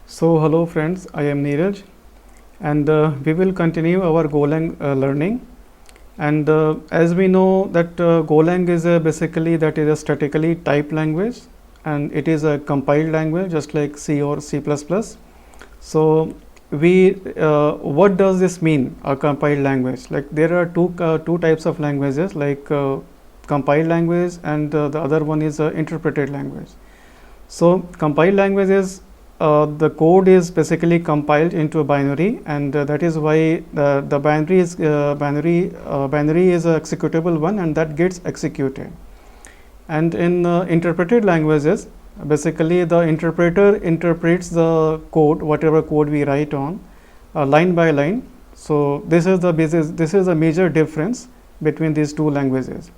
So hello friends, I am Neeraj and we will continue our Golang learning. And as we know that Golang is basically that is a statically typed language, and it is a compiled language just like C or C++. So what does this mean, a compiled language? Like there are two types of languages, like compiled language and the other one is interpreted language. So compiled language is the code is basically compiled into a binary, and that is why the binary is binary is a executable one, and that gets executed. And in interpreted languages, basically the interpreter interprets the code, whatever code we write on, line by line. So this is the major difference between these two languages.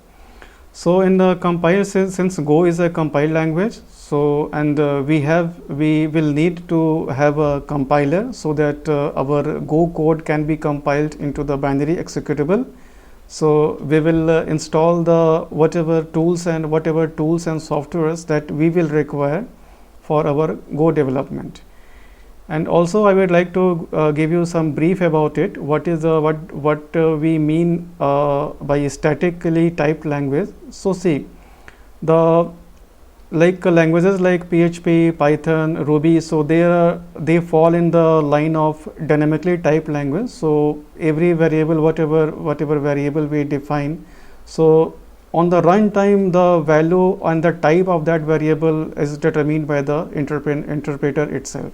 So in the compile, since Go is a compiled language, so and we will need to have a compiler so that our Go code can be compiled into the binary executable. So we will install the whatever tools and softwares that we will require for our Go development. And also I would like to give you some brief about it. What is what we mean by statically typed language. So see, the languages like PHP, Python, Ruby, so they fall in the line of dynamically typed language. So every variable, whatever variable we define, so on the runtime the value and the type of that variable is determined by the interpreter itself.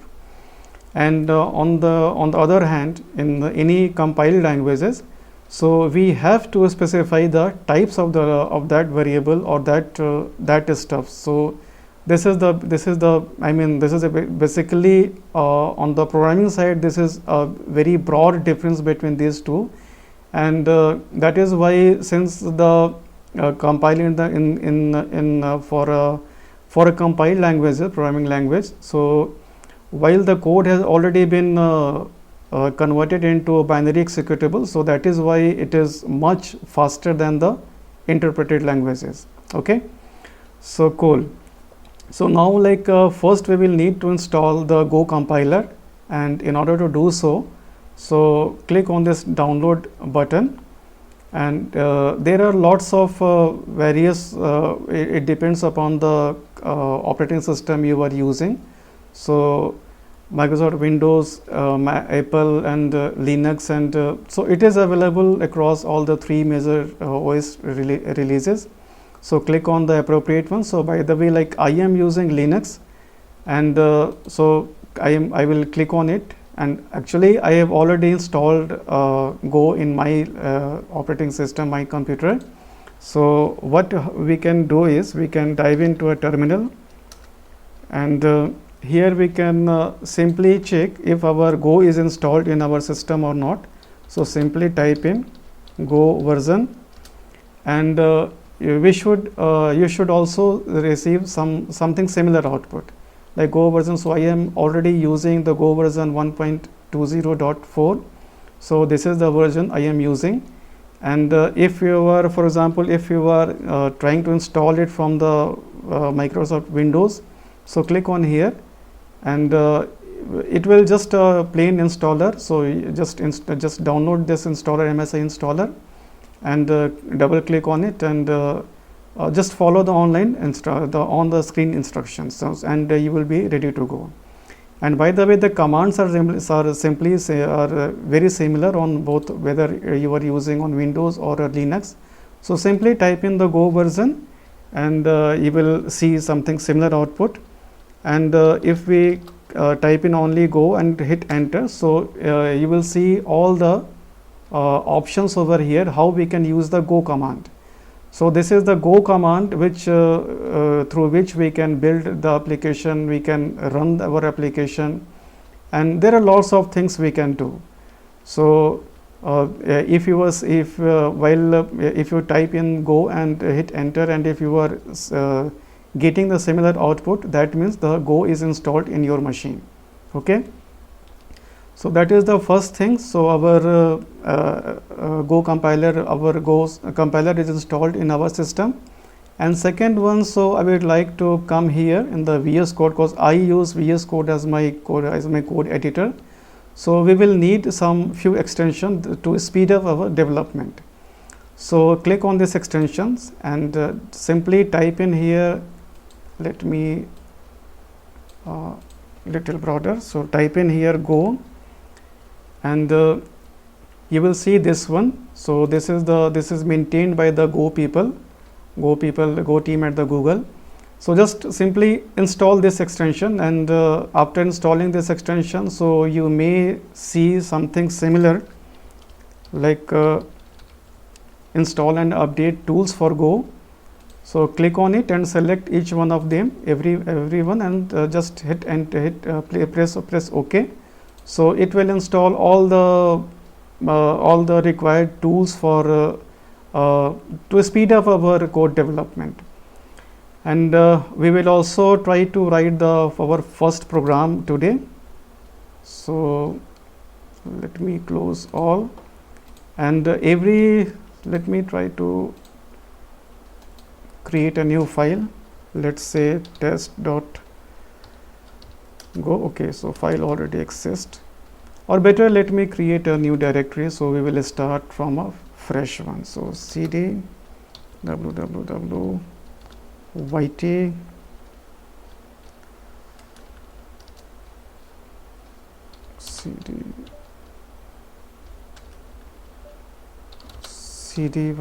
And on the other hand, in any compiled languages, so we have to specify the types of that variable or that stuff. So this is basically on the programming side, this is a very broad difference between these two, and that is why, since the compiling for a compiled language, programming language, so while the code has already been converted into a binary executable, so that is why it is much faster than the interpreted languages. Okay, so cool. So now first we will need to install the Go compiler, and in order to do so, so click on this download button, and there are lots of various it depends upon the operating system you are using. So Microsoft Windows, Apple and Linux, and so it is available across all the three major OS releases. So click on the appropriate one. So by the way, like I am using Linux, and so I will click on it, and actually I have already installed Go in my operating system, my computer. So what we can do is we can dive into a terminal, and here we can simply check if our Go is installed in our system or not. So simply type in Go version, and you should also receive something similar output like Go version. So I am already using the Go version 1.20.4. so this is the version I am using. And if you are, for example, if you are trying to install it from the Microsoft Windows, so click on here, and it will just plain installer. So you just download this installer, MSI installer, and double click on it, and just follow the on the screen instructions, and you will be ready to go. And by the way, the commands are very similar on both, whether you are using on Windows or Linux. So simply type in the Go version, and you will see something similar output. And if we type in only Go and hit enter, so you will see all the options over here, how we can use the Go command. So this is the Go command, which through which we can build the application, we can run our application, and there are lots of things we can do. So if you type in Go and hit enter, and if you are getting the similar output, that means the Go is installed in your machine. Okay, so that is the first thing. So our Go compiler is installed in our system, And second one, so I would like to come here in the VS Code, because I use VS Code as my code editor. So we will need some few extensions to speed up our development. So click on these extensions and simply type in here, let me little broader, so type in here Go, and you will see this one. So this is maintained by the Go team at the Google. So just simply install this extension, and after installing this extension, so you may see something similar like install and update tools for Go. So click on it and select each one of them, everyone, and just hit press OK. So it will install all the required tools for to speed up our code development. And we will also try to write our first program today. So let me close all, and let me try to create a new file. Let's say test.go. Okay, so file already exists, or better, let me create a new directory. So we will start from a fresh one. So cd www yt cd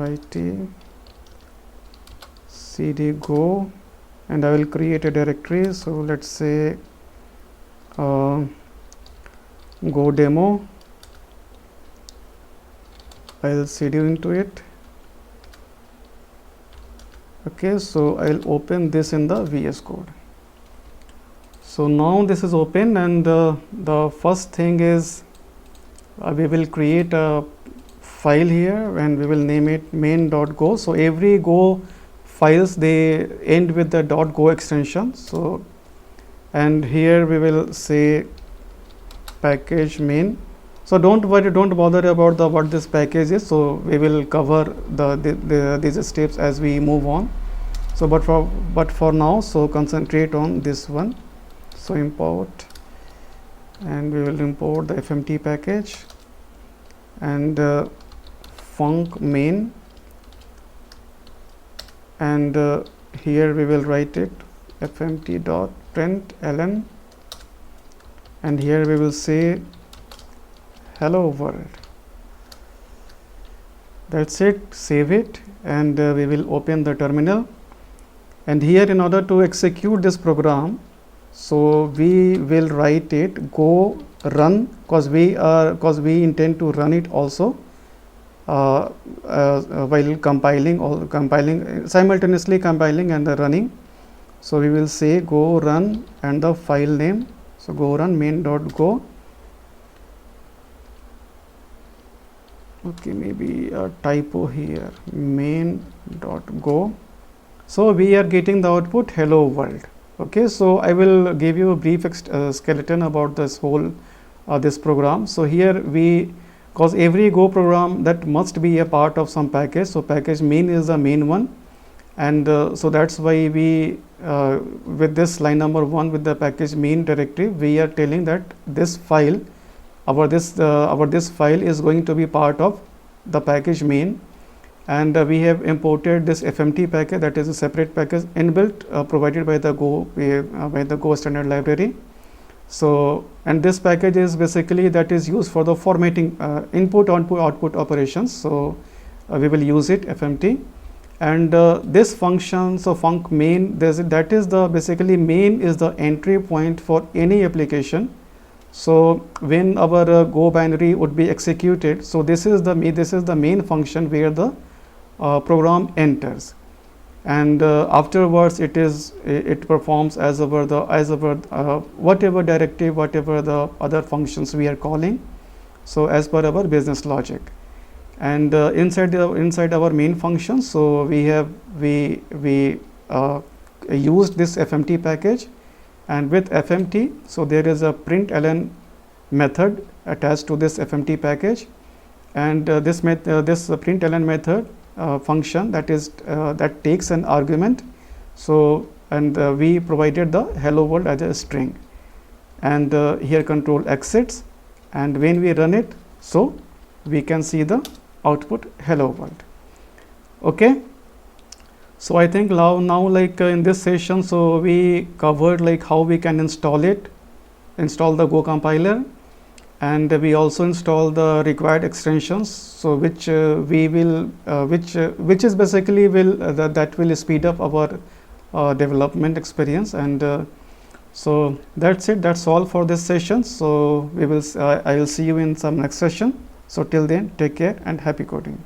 yt cd go, and I will create a directory. So let's say go demo. I'll cd into it. Okay, so I'll open this in the VS Code. So now this is open, and the first thing is we will create a file here, and we will name it main.go. So every Go files, they end with the .go extension. So, and here we will say package main. So don't worry, don't bother about what this package is. So we will cover these steps as we move on. So but for now, so concentrate on this one. So import, and we will import the FMT package, and func main, and here we will write it fmt.println, and here we will say hello world. That's it. Save it, and we will open the terminal. And here, in order to execute this program, so we will write it go run, because we intend to run it also while simultaneously compiling and running. So we will say go run and the file name. So go run main.go. Okay, maybe a typo here, main.go. So we are getting the output hello world. Okay, so I will give you a brief skeleton about this whole this program. So here because every Go program, that must be a part of some package. So package main is the main one, and so that's why we with this line number 1 with the package main directory, we are telling that this file, this file is going to be part of the package main. And we have imported this FMT package, that is a separate package inbuilt provided by the Go standard library. So, and this package is basically that is used for the formatting input output operations. So we will use it FMT, and this function, so func main, that is the basically main is the entry point for any application. So when our Go binary would be executed, so this is the main function where the program enters, and afterwards it performs as our whatever directive, whatever the other functions we are calling, so as per our business logic. And inside our main function, so we used this FMT package, and with FMT, so there is a println method attached to this FMT package, and this println method function that is that takes an argument. So and we provided the hello world as a string, and here control exits, and when we run it, so we can see the output hello world. Okay, so I think now like in this session, so we covered like how we can install the Go compiler, and we also install the required extensions, so which we will which is basically will that will speed up our development experience. And so that's it, that's all for this session. So we will I will see you in some next session. So till then, take care and happy coding.